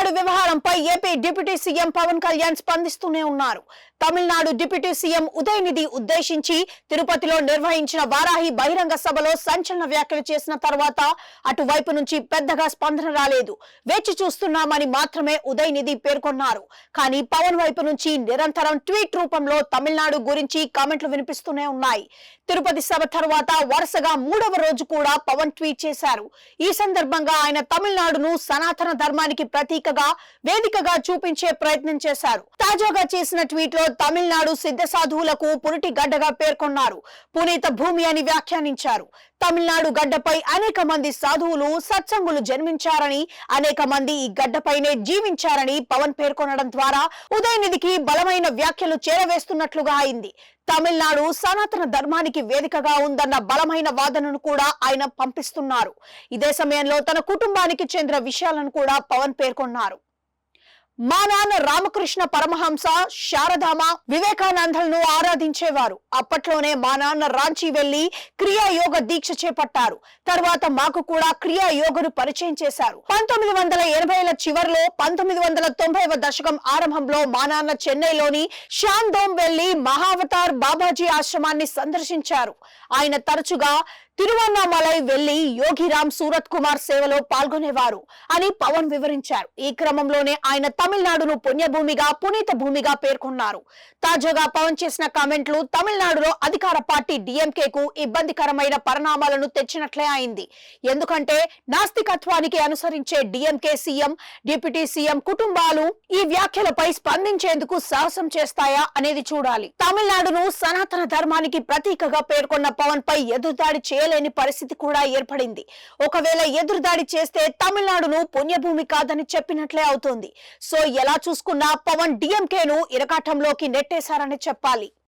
తమిళనాడు వ్యవహారంపై AP deputy CM Pawan Kalyan స్పందిస్తూనే ఉన్నారు. తమిళనాడు డిప్యూటీ సీఎం ఉదయనిధి ఉద్దేశించి తిరుపతిలో నిర్వహించిన వారాహి బహిరంగ సభలో సంచలన వ్యాఖ్యలు చేసిన తర్వాత అటువైపు నుంచి పెద్దగా స్పందన రాలేదు. వేచి చూస్తున్నామని మాత్రమే ఉదయనిధి పేర్కొన్నారు. కానీ పవన్ వైపు నుంచి నిరంతరం ట్వీట్ రూపంలో తమిళనాడు గురించి కామెంట్లు వినిపిస్తూనే ఉన్నాయి. తిరుపతి సభ తర్వాత వరుసగా 3వ రోజు కూడా పవన్ ట్వీట్ చేశారు. ఈ సందర్భంగా ఆయన తమిళనాడును సనాతన ధర్మానికి ప్రతీకగా, వేదికగా చూపించే ప్రయత్నం చేశారు. తాజాగా చేసిన ట్వీట్ లో తమిళనాడు సిద్ధ సాధువులకు పురిటి గడ్డగా పేర్కొన్నారు. పునీత భూమి అని వ్యాఖ్యానించారు. తమిళనాడు గడ్డపై అనేక మంది సాధువులు, సత్సంగులు జన్మించారని, అనేక మంది ఈ గడ్డపైనే జీవించారని పవన్ పేర్కొనడం ద్వారా ఉదయనిధికి బలమైన వ్యాఖ్యలు చేరవేస్తున్నట్లుగా అయింది. తమిళనాడు సనాతన ధర్మానికి వేదికగా ఉందన్న బలమైన వాదనను కూడా ఆయన పంపిస్తున్నారు. ఇదే సమయంలో తన కుటుంబానికి చెందిన విషయాలను కూడా పవన్ పేర్కొన్నారు. మా నాన్న రామకృష్ణ పరమహంస, శారదామ, వివేకానందలను ఆరాధించేవారు. అప్పట్లోనే మా నాన్న రాంచీ వెళ్లి క్రియాయోగ దీక్ష చేపట్టారు. తర్వాత మాకు కూడా క్రియాయోగను పరిచయం చేశారు. 1980ల చివరిలో 1990వ దశకం ఆరంభంలో మా నాన్న చెన్నైలోని శాందోమ్ వెళ్లి మహావతార్ బాబాజీ ఆశ్రమాన్ని సందర్శించారు. ఆయన తరచుగా తిరువన్నామలై వెళ్లి యోగిరామ్ సూరత్ కుమార్ సేవలో పాల్గొనేవారు అని పవన్ వివరించారు. ఈ క్రమంలోనే ఆయన తమిళనాడును పుణ్యభూమిగా, పునీత భూమిగా పేర్కొన్నారు. తాజాగా పవన్ చేసిన కామెంట్లు తమిళనాడులో అధికార పార్టీ డిఎంకేకు ఇబ్బందికరమైన పరిణామాలను తెచ్చినట్లే అయింది. ఎందుకంటే నాస్తికత్వానికి అనుసరించే డిఎంకే సీఎం, డిప్యూటీ సీఎం కుటుంబాలు ఈ వ్యాఖ్యలపై స్పందించేందుకు సాహసం చేస్తాయా అనేది చూడాలి. తమిళనాడును సనాతన ధర్మానికి ప్రతీకగా పేర్కొన్న పవన్ పై ఎదురుదాడి చేయలేని పరిస్థితి కూడా ఏర్పడింది. ఒకవేళ ఎదురుదాడి చేస్తే తమిళనాడును పుణ్యభూమి కాదని చెప్పినట్లే అవుతోంది. సో ఎలా చూసుకున్నా పవన్ డిఎంకేను ఇరకాటంలోకి నెట్టేశారని చెప్పాలి.